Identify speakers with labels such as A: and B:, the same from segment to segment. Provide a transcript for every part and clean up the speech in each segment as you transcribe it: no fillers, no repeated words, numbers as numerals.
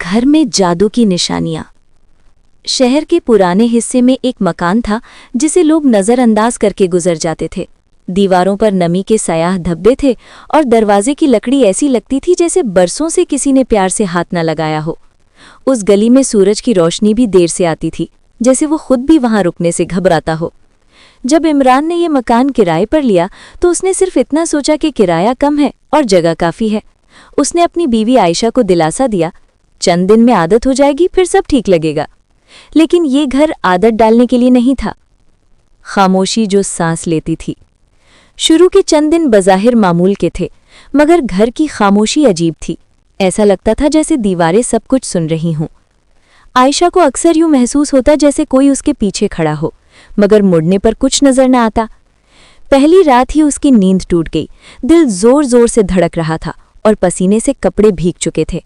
A: घर में जादू की निशानियां। शहर के पुराने हिस्से में एक मकान था जिसे लोग नज़रअंदाज करके गुजर जाते थे। दीवारों पर नमी के सयाह धब्बे थे और दरवाजे की लकड़ी ऐसी लगती थी जैसे बरसों से किसी ने प्यार से हाथ न लगाया हो। उस गली में सूरज की रोशनी भी देर से आती थी, जैसे वो खुद भी वहां रुकने से घबराता हो। जब इमरान ने ये मकान किराए पर लिया तो उसने सिर्फ इतना सोचा कि किराया कम है और जगह काफ़ी है। उसने अपनी बीवी आयशा को दिलासा दिया, चंद दिन में आदत हो जाएगी, फिर सब ठीक लगेगा। लेकिन ये घर आदत डालने के लिए नहीं था। खामोशी जो सांस लेती थी। शुरू के चंद दिन बज़ाहिर मामूल के थे, मगर घर की खामोशी अजीब थी। ऐसा लगता था जैसे दीवारें सब कुछ सुन रही हों। आयशा को अक्सर यूं महसूस होता जैसे कोई उसके पीछे खड़ा हो, मगर मुड़ने पर कुछ नजर न आता। पहली रात ही उसकी नींद टूट गई। दिल जोर जोर से धड़क रहा था और पसीने से कपड़े भीग चुके थे।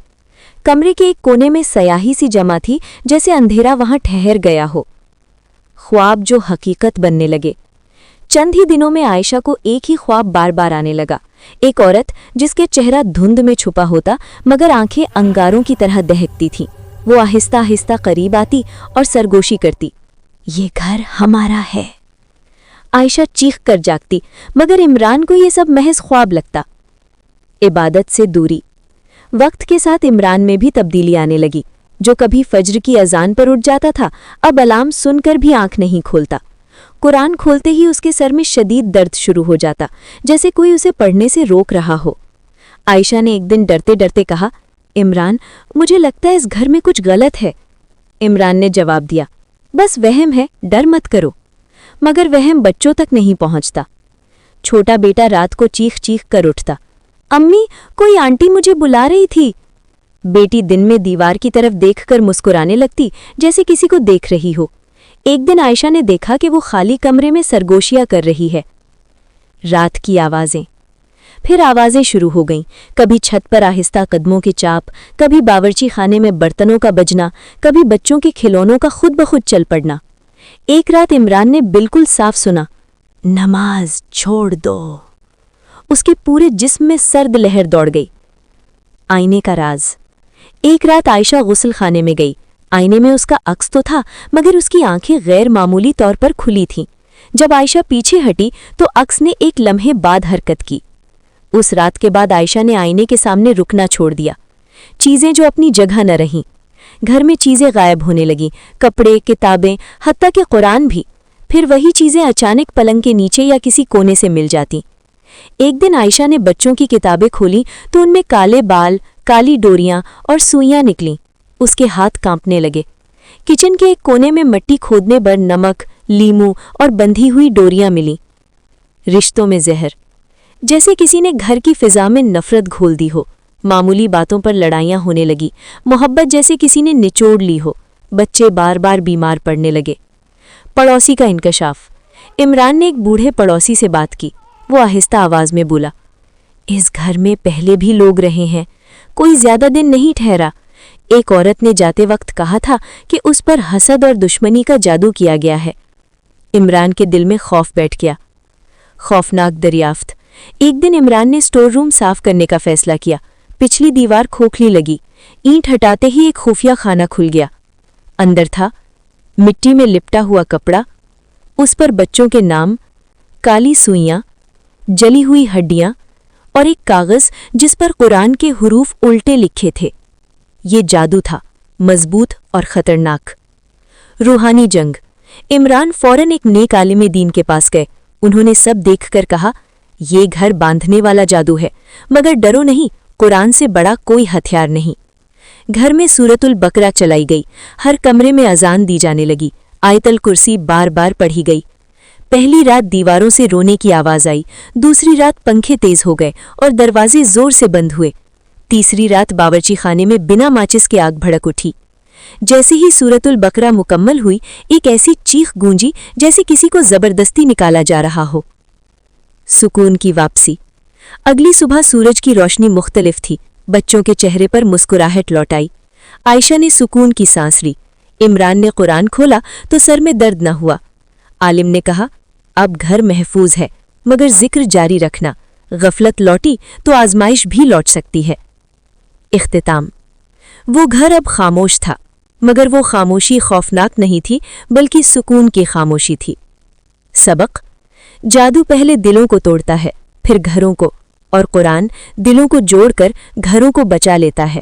A: कमरे के एक कोने में स्याही सी जमा थी, जैसे अंधेरा वहां ठहर गया हो। ख्वाब जो हकीकत बनने लगे। चंद ही दिनों में आयशा को एक ही ख्वाब बार बार आने लगा। एक औरत जिसके चेहरा धुंध में छुपा होता मगर आंखें अंगारों की तरह दहकती थीं। वो आहिस्ता आहिस्ता करीब आती और सरगोशी करती, ये घर हमारा है। आयशा चीख कर जागती, मगर इमरान को ये सब महज ख्वाब लगता। इबादत से दूरी। वक्त के साथ इमरान में भी तब्दीली आने लगी। जो कभी फज्र की अजान पर उठ जाता था, अब अलार्म सुनकर भी आंख नहीं खोलता। कुरान खोलते ही उसके सर में शदीद दर्द शुरू हो जाता, जैसे कोई उसे पढ़ने से रोक रहा हो। आयशा ने एक दिन डरते डरते कहा, इमरान, मुझे लगता है इस घर में कुछ गलत है। इमरान ने जवाब दिया, बस वहम है, डर मत करो। मगर वहम बच्चों तक नहीं पहुंचता। छोटा बेटा रात को चीख चीख कर उठता, अम्मी, कोई आंटी मुझे बुला रही थी। बेटी दिन में दीवार की तरफ देखकर मुस्कुराने लगती, जैसे किसी को देख रही हो। एक दिन आयशा ने देखा कि वो खाली कमरे में सरगोशियां कर रही है। रात की आवाजें। फिर आवाजें शुरू हो गईं। कभी छत पर आहिस्ता कदमों की चाप, कभी बावर्ची खाने में बर्तनों का बजना, कभी बच्चों के खिलौनों का खुद ब खुद चल पड़ना। एक रात इमरान ने बिल्कुल साफ सुना, नमाज छोड़ दो। उसके पूरे जिस्म में सर्द लहर दौड़ गई। आईने का राज। एक रात आयशा गुस्ल खाने में गई। आईने में उसका अक्स तो था, मगर उसकी आंखें गैर मामूली तौर पर खुली थीं। जब आयशा पीछे हटी तो अक्स ने एक लम्हे बाद हरकत की। उस रात के बाद आयशा ने आईने के सामने रुकना छोड़ दिया। चीजें जो अपनी जगह न रहीं। घर में चीजें गायब होने लगीं, कपड़े, किताबें, हत्ता कि कुरान भी। फिर वही चीजें अचानक पलंग के नीचे या किसी कोने से मिल जाती। एक दिन आयशा ने बच्चों की किताबें खोली तो उनमें काले बाल, काली डोरियां और सुइयां निकलीं। उसके हाथ कांपने लगे। किचन के एक कोने में मिट्टी खोदने पर नमक, लीमू और बंधी हुई डोरियां मिली। रिश्तों में जहर। जैसे किसी ने घर की फिजा में नफरत घोल दी हो। मामूली बातों पर लड़ाइयां होने लगी। मोहब्बत जैसे किसी ने निचोड़ ली हो। बच्चे बार बार बीमार पड़ने लगे। पड़ोसी का इंकशाफ। इमरान ने एक बूढ़े पड़ोसी से बात की। वो आहिस्ता आवाज में बोला, इस घर में पहले भी लोग रहे हैं, कोई ज्यादा दिन नहीं ठहरा। एक औरत ने जाते वक्त कहा था कि उस पर हसद और दुश्मनी का जादू किया गया है। इमरान के दिल में खौफ बैठ गया। खौफनाक दरियाफ्त। एक दिन इमरान ने स्टोर रूम साफ करने का फैसला किया। पिछली दीवार खोखली लगी। ईंट हटाते ही एक खुफिया खाना खुल गया। अंदर था मिट्टी में लिपटा हुआ कपड़ा, उस पर बच्चों के नाम, काली सुइयां, जली हुई हड्डियां और एक कागज जिस पर कुरान के हुरूफ उल्टे लिखे थे। ये जादू था, मजबूत और खतरनाक। रूहानी जंग। इमरान फौरन एक नेक आलिम दीन के पास गए। उन्होंने सब देखकर कहा, ये घर बांधने वाला जादू है, मगर डरो नहीं, कुरान से बड़ा कोई हथियार नहीं। घर में सूरतुल बकरा चलाई गई। हर कमरे में अजान दी जाने लगी। आयतल कुर्सी बार बार पढ़ी गई। पहली रात दीवारों से रोने की आवाज आई। दूसरी रात पंखे तेज हो गए और दरवाजे जोर से बंद हुए। तीसरी रात बावर्ची खाने में बिना माचिस के आग भड़क उठी। जैसे ही सूरतुल बकरा मुकम्मल हुई, एक ऐसी चीख गूंजी जैसे किसी को जबरदस्ती निकाला जा रहा हो। सुकून की वापसी। अगली सुबह सूरज की रोशनी मुख्तलिफ थी। बच्चों के चेहरे पर मुस्कुराहट लौट आई। आयशा ने सुकून की सांस ली। इमरान ने कुरान खोला तो सर में दर्द न हुआ। आलिम ने कहा, अब घर महफूज है, मगर जिक्र जारी रखना। गफलत लौटी तो आजमाइश भी लौट सकती है। इख्तिताम। وہ گھر اب خاموش تھا، مگر وہ خاموشی خوفناک نہیں تھی بلکہ سکون کی خاموشی تھی۔ سبق: جادو پہلے دلوں کو توڑتا ہے، پھر گھروں کو، اور قرآن دلوں کو جوڑ کر گھروں کو بچا لیتا ہے۔